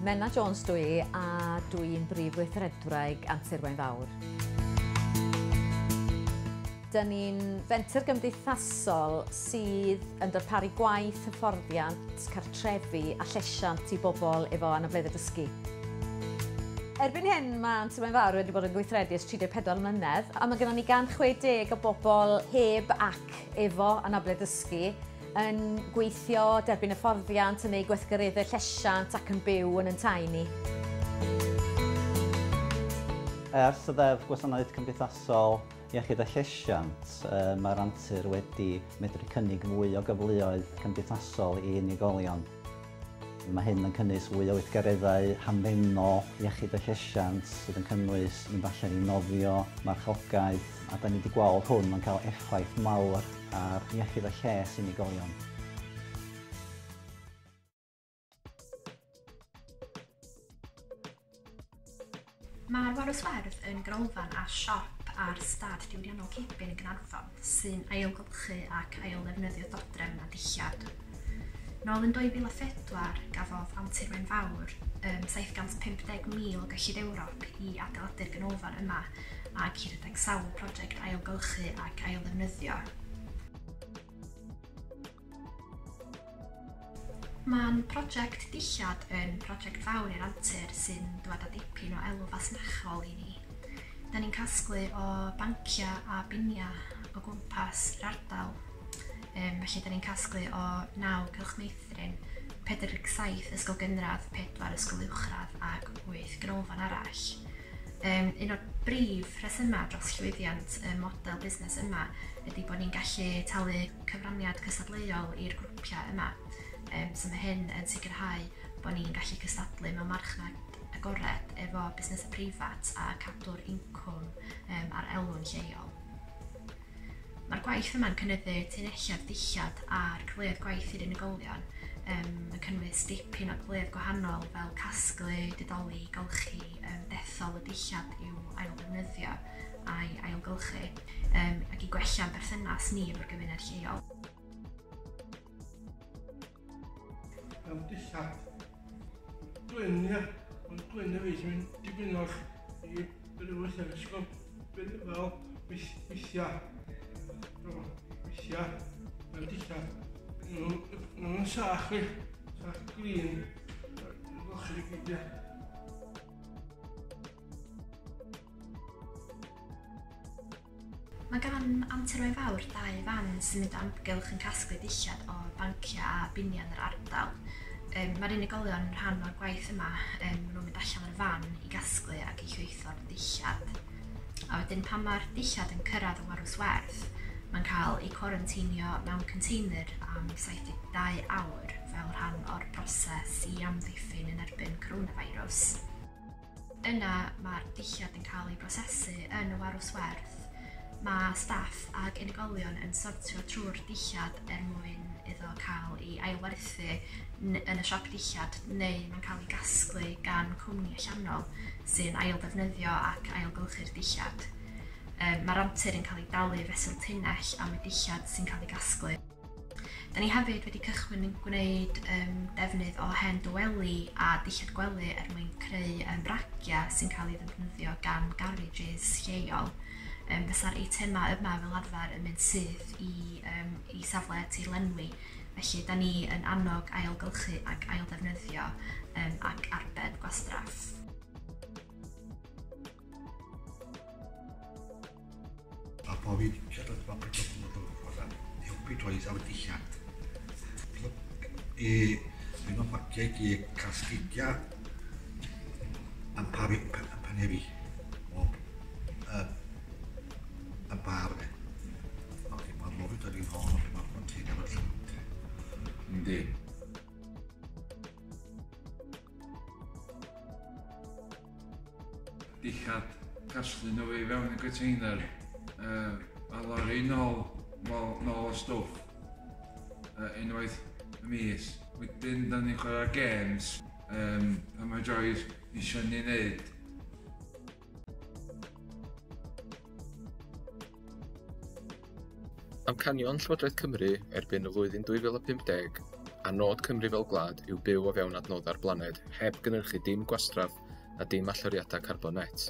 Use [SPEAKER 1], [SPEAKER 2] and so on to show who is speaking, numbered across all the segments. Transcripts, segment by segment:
[SPEAKER 1] Menna Jones dwi a dwi'n brif weithredwraig Anturwain Fawr. Dyn ni'n fenter gymdeithasol sydd yn darparu gwaith, hyfforddiant, cartrefi a llesiant i bobl efo anableddau dysgu. Erbyn hyn mae Anturwain Fawr wedi bod yn gweithredu ers 34 mlynedd a mae gennym ni 160 o bobl heb ac efo anableddau dysgu yn gweithio, derbyn hyfforddiant, yn ei gweithgareddau llesiant ac yn byw yn tai ni.
[SPEAKER 2] Ers y ddeddf gwasanaeth cymdeithasol iechyd a llesiant, mae'r Antur wedi medru cynnig mwy o gyfleoedd cymdeithasol i unigolion. Mae hyn yn cynnwys fwy o weithgareddau hamddenol iechyd a llesiant sydd yn cynnwys mynd allan i nofio, marchogaeth, a da ni wedi gweld hwn yn cael effaith mawr ar iechyd a lles unigolion.
[SPEAKER 3] Mae'r Warwswerdd yn gronfan a siop ar stad diwydiannol Cebyn yn Gaernarfon sy'n ailgylchu ac ail-ddefnyddio dodrefn a dillad. Nôl yn 2004 gafodd Anturwain Fawr 750,000 o gyllid Ewrop i adeiladu'r ganolfan yma ac i rhedeg sawl prosiect ailgylchu ac ail-ddefnyddio. Mae'n prosiect dillad yn prosiect fawr i'r Antur sy'n dod â dipyn o elw fasnachol i ni. Da ni'n casglu o bancia a binia o gwmpas yr ardal. Felly, da ni'n casglu o 9 cylchmeithrin, 47 ysgol gynradd, 4 ysgol uwchradd ac 8 ganolfan arall. Un o'r brif rhesymau dros llwyddiant y model busnes yma ydy bod ni'n gallu talu cyfraniad cystadleuol i'r grwpiau yma. So mae hyn yn sicrhau bod ni'n gallu cystadlu mewn marchnad agored efo busnes y preifat a cadw'r incwm ar elw'n lleol. Mae'r gwaith yma'n cynyddu tunelliad dillad a'r cyfleoedd gwaith i'r unigolion yn cynnwys dipyn o gyfleoedd gwahanol fel casglu, didoli, golchi, dethol y dillad i'w ail-ddefnyddio a'i ailgylchu ac i gwella'n berthynas ni efo'r gymuned lleol.
[SPEAKER 4] Dillad Gwynia, ond Gwynia fi sy'n mynd dibynol i brywys ar ysgol fel weithiau. Fel dillad. Nhw'n sach glin, golchi i gyd.
[SPEAKER 3] Mae gan Anturwain Fawr 2 fan sy'n mynd o amgylch yn casglu dillad o bancia a binia yn yr ardal. Mae'r unigolion yn rhan o'r gwaith yma, maen nhw'n mynd allan o'r fan i gasglu ac i llwytho'r dillad. A wedyn pan mae'r dillad yn cyrraedd y Warwswerdd, mae'n cael ei cwaranteinio mewn container am 72 awr fel rhan o'r broses i amddiffyn yn erbyn coronavirus. Yna mae'r dillad yn cael ei brosesu yn y Warwswerdd. Mae staff ac unigolion yn sortio trwy'r dillad mwyn iddo cael ei ailwerthu yn y siop dillad neu mae'n cael ei gasglu gan cwmni allanol sy'n ail-ddefnyddio ac ailgylchu'r dillad. Mae'r Antur yn cael ei dalu fesul tunnell am y dillad sy'n cael ei gasglu. Da ni hefyd wedi cychwyn yn gwneud defnydd o hen dyweli a dillad gwely mwyn creu bragia sy'n cael ei ddefnyddio gan garages lleol. Fysa'r eitemau yma fel arfer yn mynd sydd i safle tirlenwi, felly da ni yn annog ailgylchu ac ail-ddefnyddio ac arbed gwastraff.
[SPEAKER 5] A po fi siarad yma bryd o gwybod yn helpu toes am y dillad. Fi'n o'n bagiau i casgidia am panefi o y bar fe. Mae'r lofyd yn un hon o mae'r container o'r llwyd.
[SPEAKER 6] Yndi. Dillad casglu nhw i fewn y container a lori nôl y stwff unwaith y mis. Wedyn da ni'n chwarae games pan mae Joyce eisiau ni wneud.
[SPEAKER 7] Amcanion Llywodraeth Cymru erbyn y flwyddyn 2015 a nod Cymru fel gwlad yw byw o fewn adnoddau'r blaned heb gynhyrchu dim gwastraff a dim allyriadau carbon net.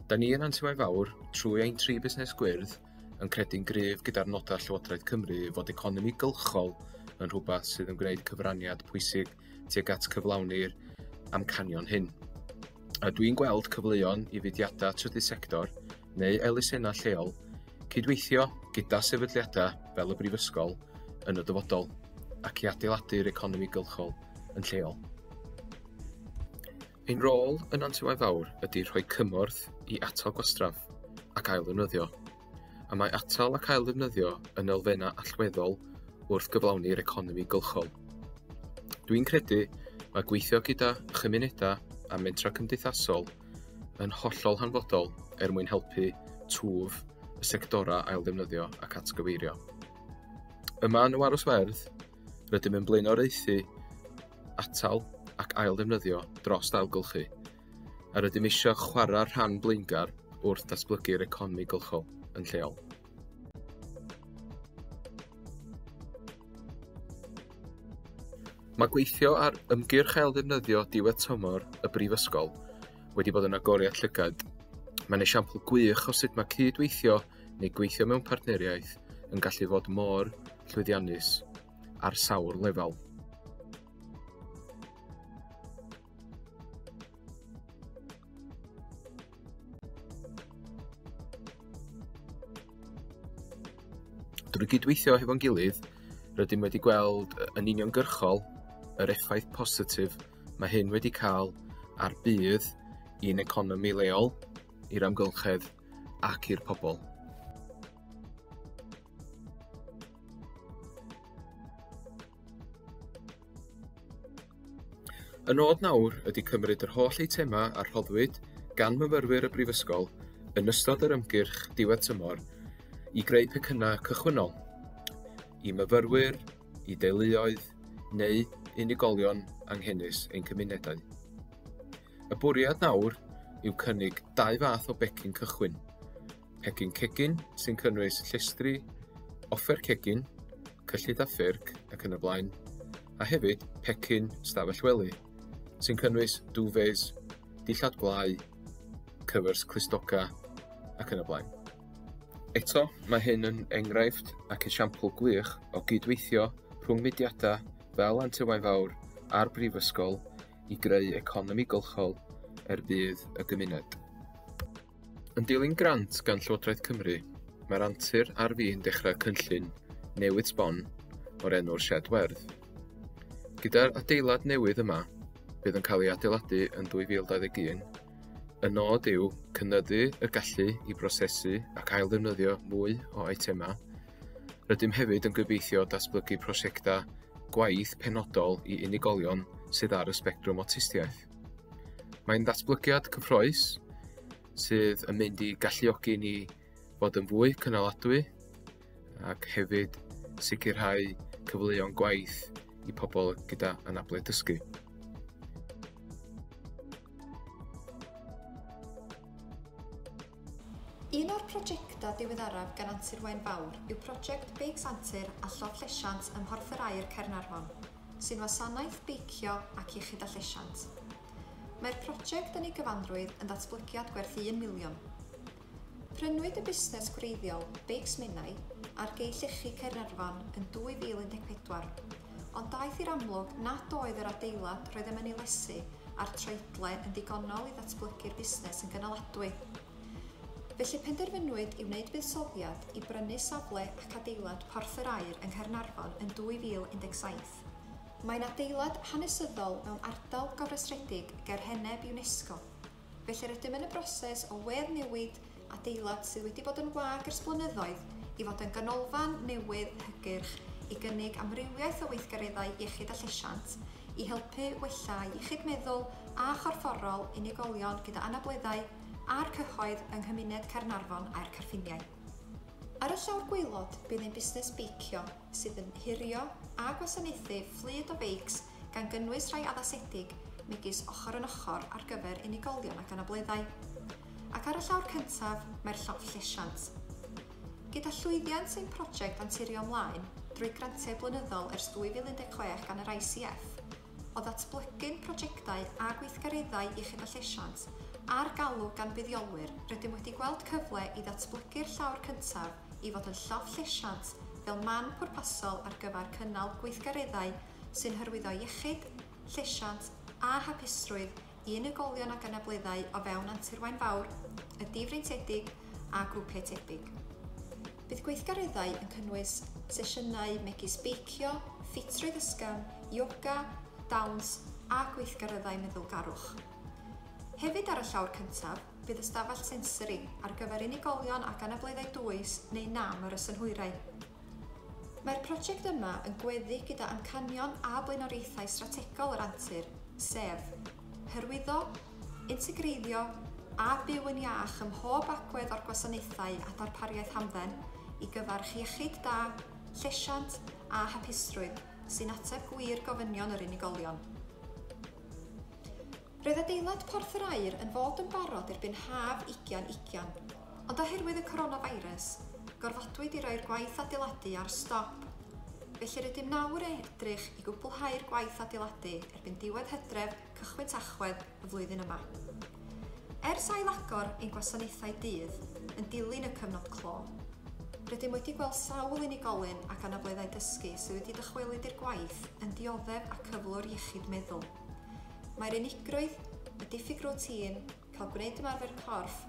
[SPEAKER 7] Da ni yn Antiwain Fawr, trwy ein 3 busnes gwyrdd, yn credu'n gryf gyda'r nodau Llywodraeth Cymru fod economi gylchol yn rhywbeth sydd yn gwneud cyfraniad pwysig tuag at cyflawni'r amcanion hyn. A dwi'n gweld cyfleon i fudiadau trydydd sector neu elusennau lleol cydweithio gyda sefydliadau fel y Brifysgol yn y dyfodol ac i adeiladu'r economi gylchol yn lleol. Ein rôl yn Antiwain Fawr ydy rhoi cymorth i atal gwastraff ac ail-ddefnyddio, a mae atal ac ail-ddefnyddio yn elfennau allweddol wrth gyflawni'r economi gylchol. Dwi'n credu mae gweithio gyda chymunedau a mentra cymdeithasol yn hollol hanfodol mwyn helpu twf y sectorau ail-ddefnyddio ac atgyfeirio. Yma yn y Waroswerdd, rydym yn blaenoriaethu atal ac ail-ddefnyddio dros ailgylchu, a rydym eisiau chwarae'r rhan blaengar wrth datblygu'r economi gylchol yn lleol. Mae gweithio ar ymgyrch ail-ddefnyddio diwedd tymor y Brifysgol wedi bod yn agoriad llygad. Mae'n esiampl gwych o sut mae cydweithio neu gweithio mewn partneriaeth yn gallu fod mor llwyddiannus ar sawl lefel. Drwy gydweithio hefo'n gilydd, rydym wedi gweld yn uniongyrchol yr effaith positif mae hyn wedi cael ar bydd i'n economi leol, i'r amgylchedd ac i'r pobl. Y nod nawr ydy cymryd yr holl eitema a rhoddwyd gan myfyrwyr y Brifysgol yn ystod yr ymgyrch diwedd tymor i greu pecynnau cychwynnol i myfyrwyr, i deuluoedd neu unigolion anghennus ein cymunedau. Y bwriad nawr yw cynnig 2 fath o becyn cychwyn. Pecyn cegin sy'n cynnwys llestri, offer cegin, cyllid a ffyrc ac yn y blaen, a hefyd pecyn stafell wely sy'n cynnwys dwfes, dillad gwlau, cyfers clustoca ac yn y blaen. Eto, mae hyn yn enghraifft ac esiampl gwych o gydweithio rhwng mudiadau fel Antiwain Fawr a'r Brifysgol i greu economi gylchol bydd y gymuned. Yn dilyn grant gan Llywodraeth Cymru, mae'r antur ar fi'n dechrau cynllun newydd sbon o'r enw'r Shed Werdd. Gyda'r adeilad newydd yma, bydd yn cael ei adeiladu yn 2021, y nod yw cynyddu y gallu i brosesu ac ail-ddefnyddio mwy o eitema. Rydym hefyd yn gobeithio datblygu prosiectau gwaith penodol i unigolion sydd ar y sbectrwm awtistiaeth. Mae'n datblygiad cyffrous sydd yn mynd i galluogi ni fod yn fwy cynaladwy ac hefyd sicrhau cyfleoedd gwaith i pobl gyda anabledd dysgu.
[SPEAKER 8] Un o'r prosiectau diweddaraf gan Antiwain Fawr yw prosiect Beics Antur a Lloff Llesiant ym Mhorthyr Aur, Caernarfon, sy'n wasanaeth beicio ac iechyd a llesiant. Mae'r prosiect yn ei gyfanrwydd yn datblygiad gwerth 1 miliwn. Prynwyd y busnes gwreiddiol Beics Minnau ar Gei Llechi Caernarfon yn 2014, ond daeth i'r amlwg nad oedd yr adeilad roedd yn ei lesu a'r treidle yn ddigonol i ddatblygu'r busnes yn gynaladwy. Felly penderfynwyd i wneud buddsoddiad i brynu safle ac adeilad Porth'r Aur yng Nghaernarfon yn 2017. Mae'n adeilad hanesyddol mewn ardal gofrestredig ger heneb UNESCO. Felly rydym yn y broses o weddnewid adeilad sydd wedi bod yn wag ers blynyddoedd i fod yn ganolfan newydd hygyrch i gynnig amrywiaeth o weithgareddau iechyd a llesiant i helpu wella iechyd meddwl a chorfforol unigolion gyda anableddau a'r cyhoedd yng nghymuned Caernarfon a'r Carffiniau. Ar y llawr gwaelod bydd ein busnes beicio sydd yn hirio a gwasanaethu fflyd o beics gan gynnwys rhai addasedig megis ochr yn ochr ar gyfer unigolion ac anableddau. Ac ar y llawr cyntaf mae'r lloff llesiant. Gyda llwyddiant ein prosiect anturio ymlaen, drwy grantiau blynyddol ers 2016 gan yr ICF o ddatblygu'n prosiectau a gweithgareddau iechyd a llesiant a'r galw gan buddiolwyr, rydym wedi gweld cyfle i ddatblygu'r llawr cyntaf i fod yn lloff llesiant fel man pwrpasol ar gyfer cynnal gweithgareddau sy'n hyrwyddo iechyd, llesiant a hapusrwydd i unigolion ac anableddau o fewn Antur Waun Fawr, y difreintiedig a grwpiau tebyg. Bydd gweithgareddau yn cynnwys sesiynau megis beicio, ffitrwydd ysgafn, yoga, dawns a gweithgareddau meddwlgarwch. Hefyd ar y llawr cyntaf, bydd ystafell sensory ar gyfer unigolion ac anableddau dwys neu nam ar y synhwyrau. Mae'r prosiect yma yn gweddu gyda amcanion a blaenoriaethau strategol yr antur, sef hyrwyddo, integreiddio a byw yn iach ym mhob agwedd o'r gwasanaethau a darpariaeth hamdden i gyfarch iechyd da, llesiant a hapusrwydd sy'n ateb gwir gofynion yr unigolion. Roedd adeilad Porth yr Aur yn fod yn barod erbyn haf 2020, ond oherwydd y coronavirus, gorfodwyd i roi'r gwaith adeiladu ar stop. Felly rydym nawr yn edrych i gwblhau'r gwaith adeiladu erbyn diwedd Hydref cychwyn Tachwedd y flwyddyn yma. Ers ailagor ein gwasanaethau dydd yn dilyn y cyfnod clo, rydym wedi gweld sawl unigolyn ac anableddau dysgu sydd wedi dychwelyd i'r gwaith yn dioddef a cyflwr iechyd meddwl. Mae'r unigrwydd, y diffyg rwtîn, cael gwneud ymarfer corff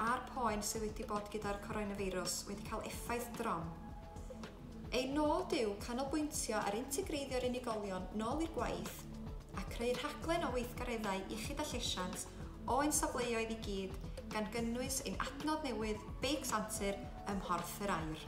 [SPEAKER 8] a'r poen sydd wedi bod gyda'r coronavirus wedi cael effaith drom. Ei nod yw canolbwyntio ar integreiddio'r unigolion nôl i'r gwaith a creu rhaglen o weithgareddau iechyd a llesiant o ein safleoedd i gyd gan gynnwys ein adnodd newydd Beics Antur ym Mhorth yr Aur.